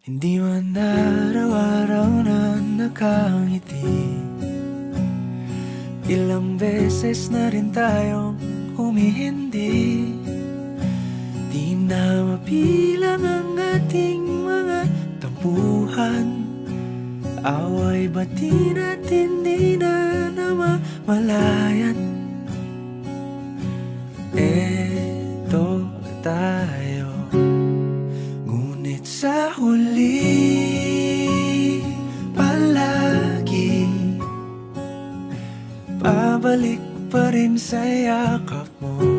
Hindi man araw-araw na nakangiti. Ilang beses na rin tayong humihindi. Di na mabilang ang ating mga tampuhan. Away bati natin di na namamalayan. Eto tayo, ngunit sa huli palagi babalik pa rin sa yakap mo.